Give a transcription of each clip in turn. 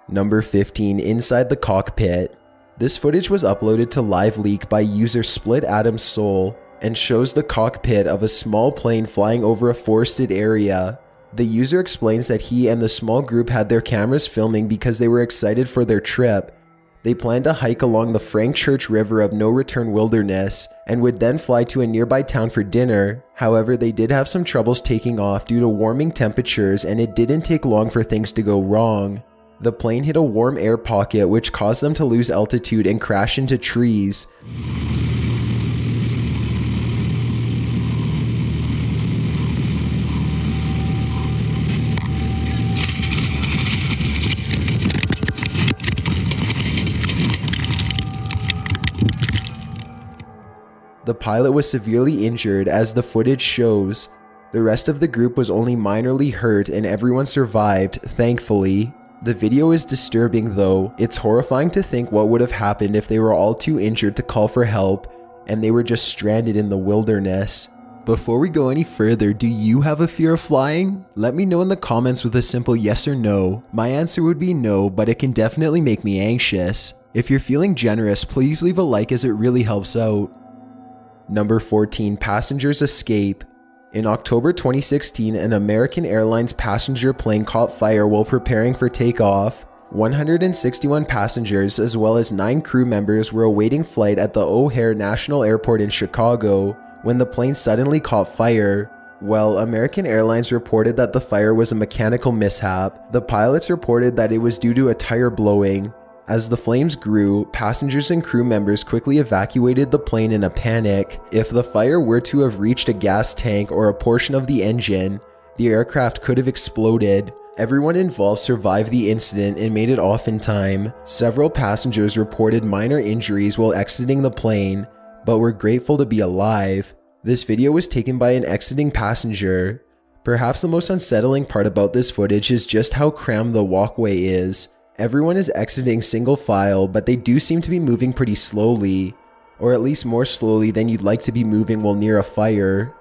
Number 15. Inside the cockpit. This footage was uploaded to LiveLeak by user Split Adam's Soul and shows the cockpit of a small plane flying over a forested area. The user explains that he and the small group had their cameras filming because they were excited for their trip. They planned to hike along the Frank Church River of No Return Wilderness and would then fly to a nearby town for dinner. However, they did have some troubles taking off due to warming temperatures, and it didn't take long for things to go wrong. The plane hit a warm air pocket which caused them to lose altitude and crash into trees. The pilot was severely injured, as the footage shows. The rest of the group was only minorly hurt and everyone survived, thankfully. The video is disturbing though. It's horrifying to think what would have happened if they were all too injured to call for help and they were just stranded in the wilderness. Before we go any further, do you have a fear of flying? Let me know in the comments with a simple yes or no. My answer would be no, but it can definitely make me anxious. If you're feeling generous, please leave a like as it really helps out. Number 14. Passengers escape. In October 2016, an American Airlines passenger plane caught fire while preparing for takeoff. 161 passengers as well as 9 crew members were awaiting flight at the O'Hare National Airport in Chicago when the plane suddenly caught fire. Well, American Airlines reported that the fire was a mechanical mishap. The pilots reported that it was due to a tire blowing. As the flames grew, passengers and crew members quickly evacuated the plane in a panic. If the fire were to have reached a gas tank or a portion of the engine, the aircraft could have exploded. Everyone involved survived the incident and made it off in time. Several passengers reported minor injuries while exiting the plane, but were grateful to be alive. This video was taken by an exiting passenger. Perhaps the most unsettling part about this footage is just how crammed the walkway is. Everyone is exiting single file, but they do seem to be moving pretty slowly, or at least more slowly than you'd like to be moving while near a fire.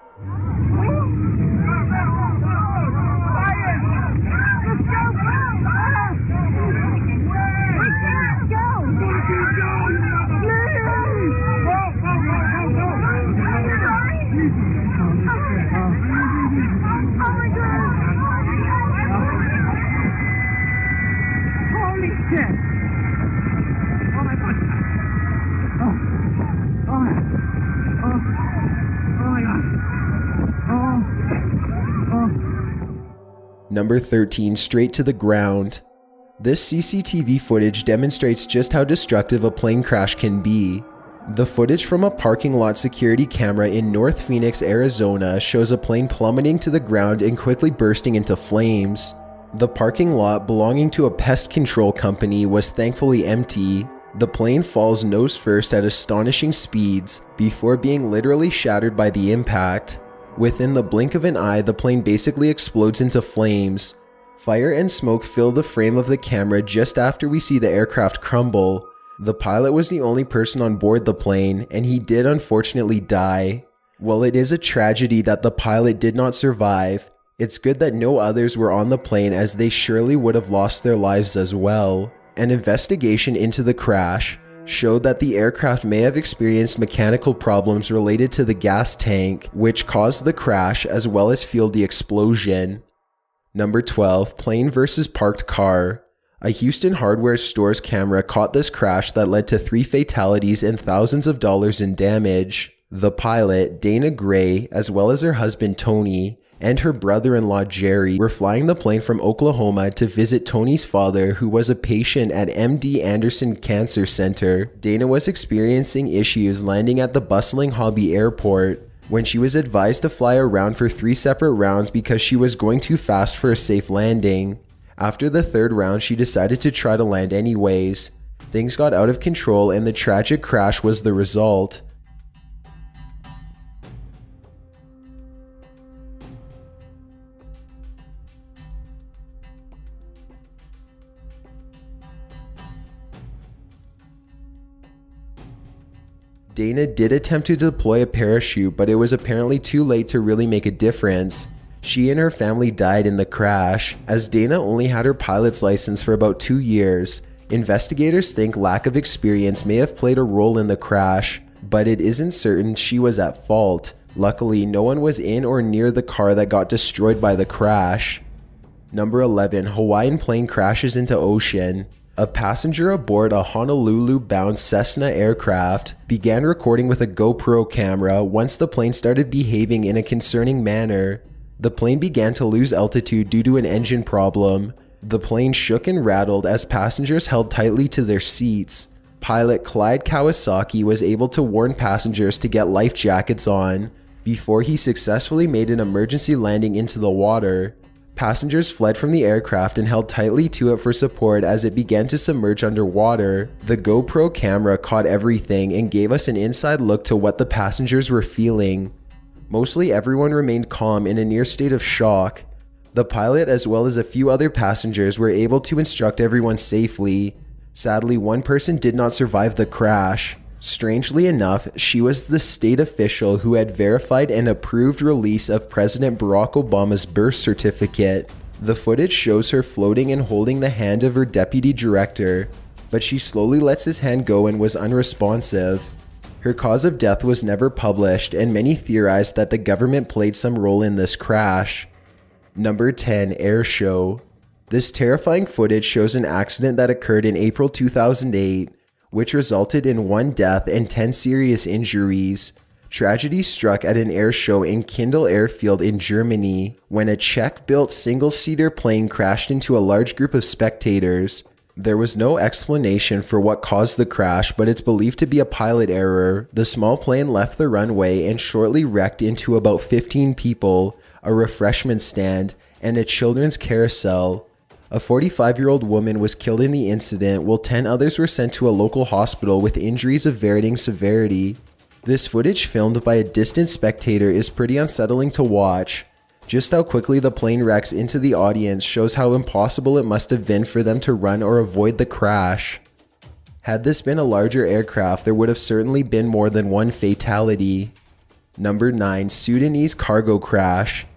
Number 13. Straight to the ground. This CCTV footage demonstrates just how destructive a plane crash can be. The footage from a parking lot security camera in North Phoenix, Arizona shows a plane plummeting to the ground and quickly bursting into flames. The parking lot, belonging to a pest control company, was thankfully empty. The plane falls nose first at astonishing speeds before being literally shattered by the impact. Within the blink of an eye, the plane basically explodes into flames. Fire and smoke fill the frame of the camera just after we see the aircraft crumble. The pilot was the only person on board the plane, and he did unfortunately die. While it is a tragedy that the pilot did not survive, it's good that no others were on the plane, as they surely would have lost their lives as well. An investigation into the crash showed that the aircraft may have experienced mechanical problems related to the gas tank, which caused the crash as well as fueled the explosion. Number 12. Plane versus parked car. A Houston hardware store's camera caught this crash that led to 3 fatalities and thousands of dollars in damage. The pilot, Dana Gray, as well as her husband Tony, and her brother-in-law Jerry were flying the plane from Oklahoma to visit Tony's father, who was a patient at MD Anderson Cancer Center. Dana was experiencing issues landing at the bustling Hobby Airport when she was advised to fly around for 3 separate rounds because she was going too fast for a safe landing. After the 3rd round, she decided to try to land anyways. Things got out of control and the tragic crash was the result. Dana did attempt to deploy a parachute, but it was apparently too late to really make a difference. She and her family died in the crash, as Dana only had her pilot's license for about 2 years. Investigators think lack of experience may have played a role in the crash, but it isn't certain she was at fault. Luckily, no one was in or near the car that got destroyed by the crash. Number 11. Hawaiian plane crashes into ocean. A passenger aboard a Honolulu-bound Cessna aircraft began recording with a GoPro camera once the plane started behaving in a concerning manner. The plane began to lose altitude due to an engine problem. The plane shook and rattled as passengers held tightly to their seats. Pilot Clyde Kawasaki was able to warn passengers to get life jackets on before he successfully made an emergency landing into the water. Passengers fled from the aircraft and held tightly to it for support as it began to submerge underwater. The GoPro camera caught everything and gave us an inside look to what the passengers were feeling. Mostly everyone remained calm in a near state of shock. The pilot as well as a few other passengers were able to instruct everyone safely. Sadly, one person did not survive the crash. Strangely enough, she was the state official who had verified and approved release of President Barack Obama's birth certificate. The footage shows her floating and holding the hand of her deputy director, but she slowly lets his hand go and was unresponsive. Her cause of death was never published, and many theorized that the government played some role in this crash. Number 10. Air show. This terrifying footage shows an accident that occurred in April 2008. Which resulted in 1 death and 10 serious injuries. Tragedy struck at an air show in Kindl Airfield in Germany when a Czech-built single-seater plane crashed into a large group of spectators. There was no explanation for what caused the crash, but it's believed to be a pilot error. The small plane left the runway and shortly wrecked into about 15 people, a refreshment stand, and a children's carousel. A 45-year-old woman was killed in the incident, while 10 others were sent to a local hospital with injuries of varying severity. This footage filmed by a distant spectator is pretty unsettling to watch. Just how quickly the plane wrecks into the audience shows how impossible it must have been for them to run or avoid the crash. Had this been a larger aircraft, there would have certainly been more than one fatality. Number 9. Sudanese cargo crash.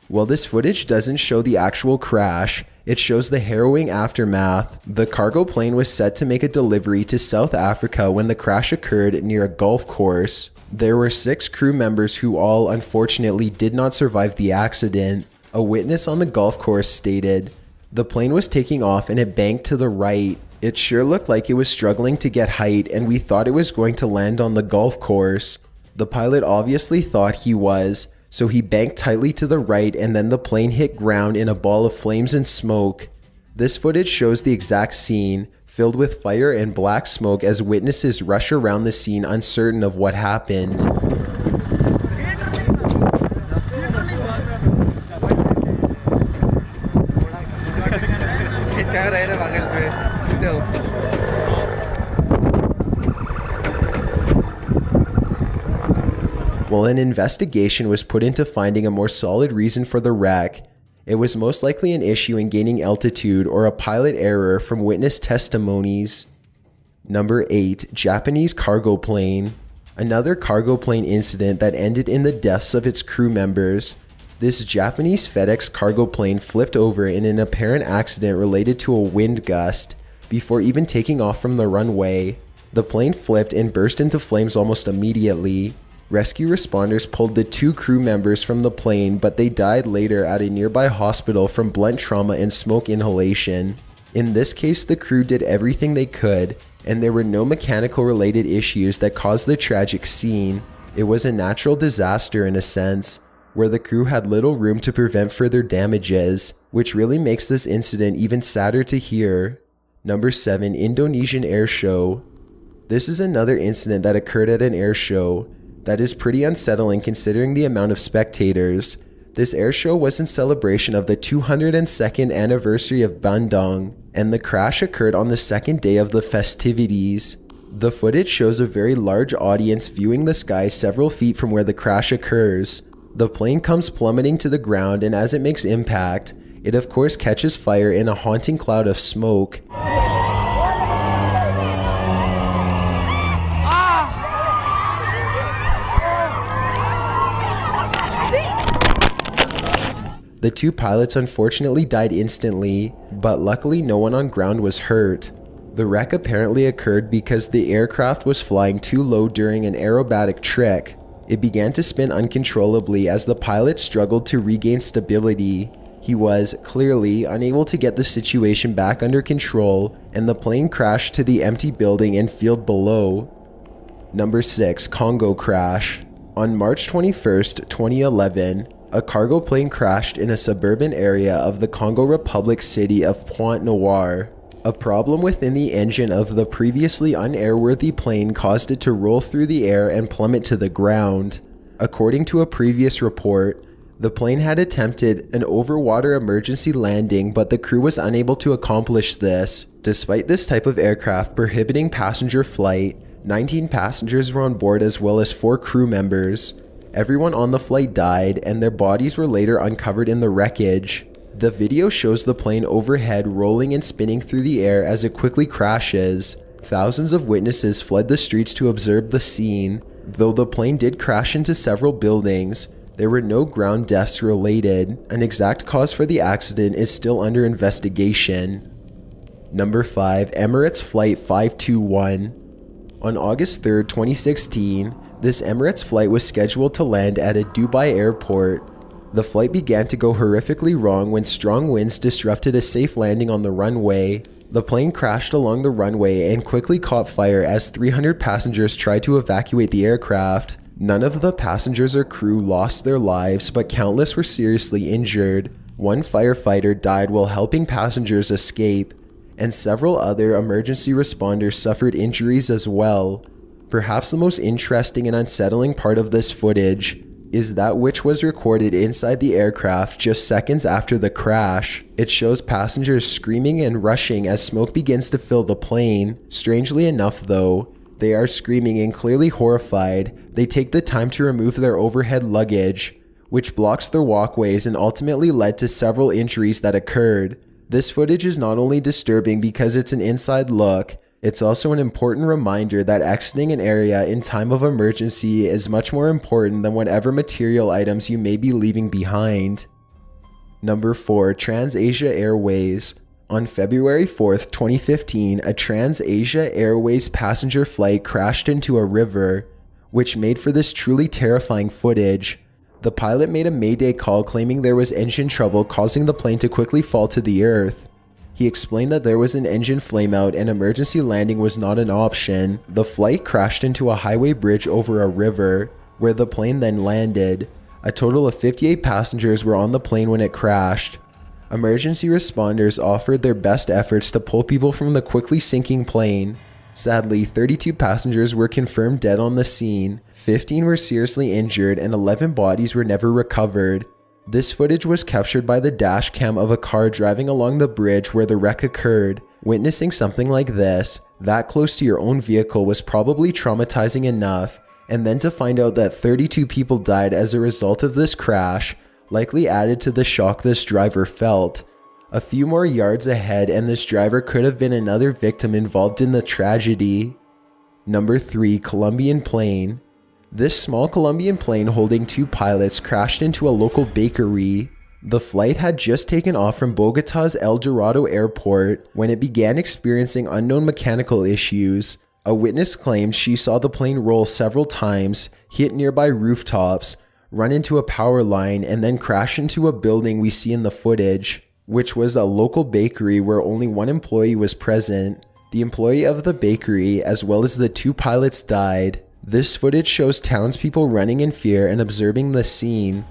While this footage doesn't show the actual crash, it shows the harrowing aftermath. The cargo plane was set to make a delivery to South Africa when the crash occurred near a golf course. There were 6 crew members who all unfortunately did not survive the accident. A witness on the golf course stated, "The plane was taking off and it banked to the right. It sure looked like it was struggling to get height and we thought it was going to land on the golf course. The pilot obviously thought he was, so he banked tightly to the right and then the plane hit ground in a ball of flames and smoke." This footage shows the exact scene, filled with fire and black smoke as witnesses rush around the scene uncertain of what happened. While an investigation was put into finding a more solid reason for the wreck, it was most likely an issue in gaining altitude or a pilot error from witness testimonies. Number 8. Japanese cargo plane. Another cargo plane incident that ended in the deaths of its crew members. This Japanese FedEx cargo plane flipped over in an apparent accident related to a wind gust before even taking off from the runway. The plane flipped and burst into flames almost immediately. Rescue responders pulled the 2 crew members from the plane, but they died later at a nearby hospital from blunt trauma and smoke inhalation. In this case, the crew did everything they could, and there were no mechanical related issues that caused the tragic scene. It was a natural disaster in a sense, where the crew had little room to prevent further damages, which really makes this incident even sadder to hear. Number 7. Indonesian air show. This is another incident that occurred at an air show. That is pretty unsettling considering the amount of spectators. This air show was in celebration of the 202nd anniversary of Bandung, and the crash occurred on the second day of the festivities. The footage shows a very large audience viewing the sky several feet from where the crash occurs. The plane comes plummeting to the ground, and as it makes impact, it of course catches fire in a haunting cloud of smoke. The 2 pilots unfortunately died instantly, but luckily no one on ground was hurt. The wreck apparently occurred because the aircraft was flying too low during an aerobatic trick. It began to spin uncontrollably as the pilot struggled to regain stability. He was, clearly, unable to get the situation back under control, and the plane crashed to the empty building and field below. Number 6. Congo Crash. On March 21st, 2011, a cargo plane crashed in a suburban area of the Congo Republic city of Pointe-Noire. A problem within the engine of the previously unairworthy plane caused it to roll through the air and plummet to the ground. According to a previous report, the plane had attempted an overwater emergency landing, but the crew was unable to accomplish this. Despite this type of aircraft prohibiting passenger flight, 19 passengers were on board as well as 4 crew members. Everyone on the flight died, and their bodies were later uncovered in the wreckage. The video shows the plane overhead rolling and spinning through the air as it quickly crashes. Thousands of witnesses fled the streets to observe the scene. Though the plane did crash into several buildings, there were no ground deaths related. An exact cause for the accident is still under investigation. Number 5. Emirates Flight 521. On August 3, 2016, this Emirates flight was scheduled to land at a Dubai airport. The flight began to go horrifically wrong when strong winds disrupted a safe landing on the runway. The plane crashed along the runway and quickly caught fire as 300 passengers tried to evacuate the aircraft. None of the passengers or crew lost their lives, but countless were seriously injured. One firefighter died while helping passengers escape, and several other emergency responders suffered injuries as well. Perhaps the most interesting and unsettling part of this footage is that which was recorded inside the aircraft just seconds after the crash. It shows passengers screaming and rushing as smoke begins to fill the plane. Strangely enough though, they are screaming and clearly horrified. They take the time to remove their overhead luggage, which blocks their walkways and ultimately led to several injuries that occurred. This footage is not only disturbing because it's an inside look, it's also an important reminder that exiting an area in time of emergency is much more important than whatever material items you may be leaving behind. Number 4. TransAsia Airways. On February 4th, 2015, a TransAsia Airways passenger flight crashed into a river, which made for this truly terrifying footage. The pilot made a mayday call claiming there was engine trouble causing the plane to quickly fall to the earth. He explained that there was an engine flameout and emergency landing was not an option. The flight crashed into a highway bridge over a river, where the plane then landed. A total of 58 passengers were on the plane when it crashed. Emergency responders offered their best efforts to pull people from the quickly sinking plane. Sadly, 32 passengers were confirmed dead on the scene, 15 were seriously injured, and 11 bodies were never recovered. This footage was captured by the dash cam of a car driving along the bridge where the wreck occurred. Witnessing something like this, that close to your own vehicle, was probably traumatizing enough, and then to find out that 32 people died as a result of this crash likely added to the shock this driver felt. A few more yards ahead and this driver could have been another victim involved in the tragedy. Number 3. Colombian Plane. This small Colombian plane holding 2 pilots crashed into a local bakery. The flight had just taken off from Bogota's El Dorado airport when it began experiencing unknown mechanical issues. A witness claimed she saw the plane roll several times, hit nearby rooftops, run into a power line, and then crash into a building we see in the footage, which was a local bakery where only one employee was present. The employee of the bakery, as well as the 2 pilots, died. This footage shows townspeople running in fear and observing the scene.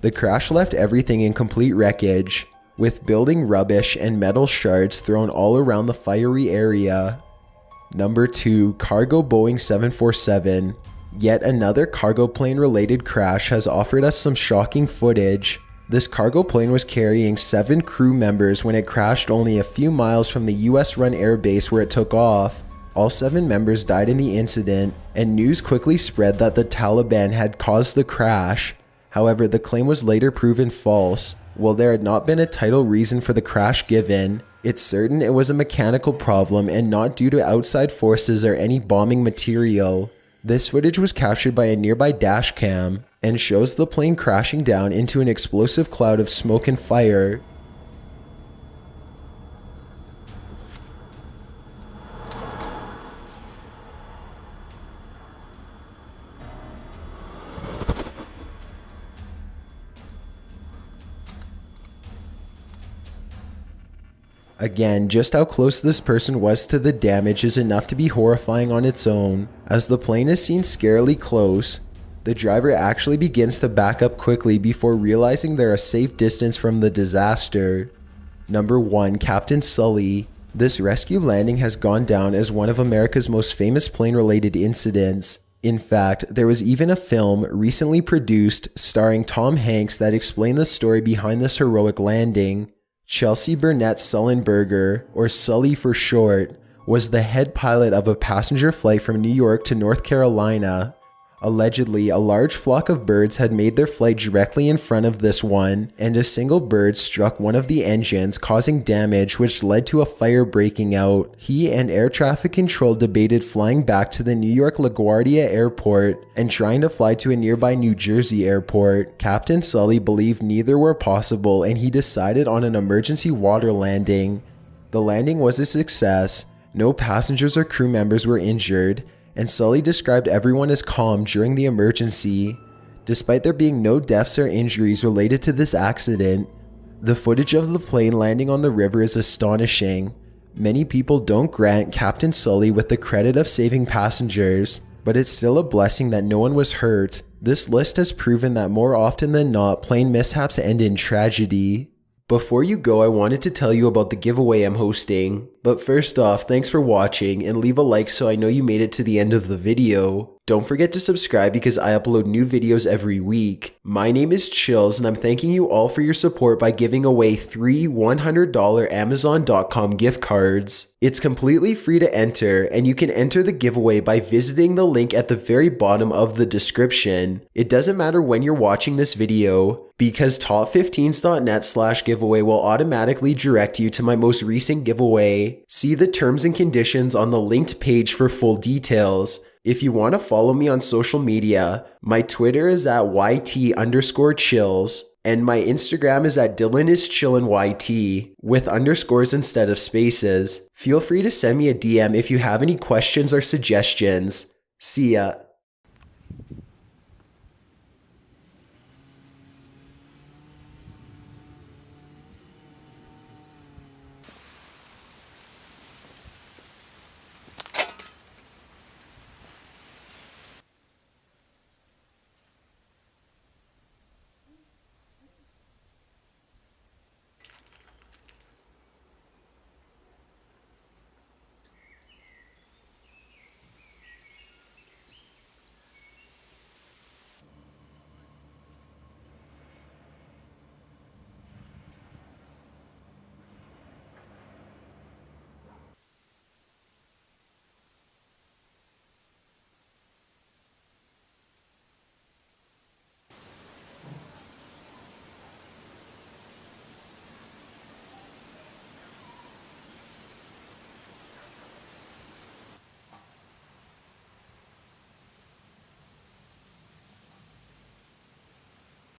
The crash left everything in complete wreckage, with building rubbish and metal shards thrown all around the fiery area. Number 2. Cargo Boeing 747. Yet another cargo plane related crash has offered us some shocking footage. This cargo plane was carrying 7 crew members when it crashed only a few miles from the US-run airbase where it took off. All 7 members died in the incident, and news quickly spread that the Taliban had caused the crash. However, the claim was later proven false. While there had not been a title reason for the crash given, it's certain it was a mechanical problem and not due to outside forces or any bombing material. This footage was captured by a nearby dash cam and shows the plane crashing down into an explosive cloud of smoke and fire. Again, just how close this person was to the damage is enough to be horrifying on its own. As the plane is seen scarily close, the driver actually begins to back up quickly before realizing they're a safe distance from the disaster. Number 1. Captain Sully. This rescue landing has gone down as one of America's most famous plane-related incidents. In fact, there was even a film recently produced starring Tom Hanks that explained the story behind this heroic landing. Chelsea Burnett Sullenberger, or Sully for short, was the head pilot of a passenger flight from New York to North Carolina. Allegedly, a large flock of birds had made their flight directly in front of this one, and a single bird struck one of the engines, causing damage which led to a fire breaking out. He and air traffic control debated flying back to the New York LaGuardia airport and trying to fly to a nearby New Jersey airport. Captain Sully believed neither were possible, and he decided on an emergency water landing. The landing was a success. No passengers or crew members were injured, and Sully described everyone as calm during the emergency. Despite there being no deaths or injuries related to this accident, the footage of the plane landing on the river is astonishing. Many people don't grant Captain Sully with the credit of saving passengers, but it's still a blessing that no one was hurt. This list has proven that more often than not, plane mishaps end in tragedy. Before you go, I wanted to tell you about the giveaway I'm hosting. But first off, thanks for watching, and leave a like so I know you made it to the end of the video. Don't forget to subscribe because I upload new videos every week. My name is Chills, and I'm thanking you all for your support by giving away 3 $100 Amazon.com gift cards. It's completely free to enter, and you can enter the giveaway by visiting the link at the very bottom of the description. It doesn't matter when you're watching this video, because top15s.net/giveaway will automatically direct you to my most recent giveaway. See the terms and conditions on the linked page for full details. If you want to follow me on social media, my Twitter is at YT_chills, and my Instagram is at DylanIsChillinYT, with underscores instead of spaces. Feel free to send me a DM if you have any questions or suggestions. See ya.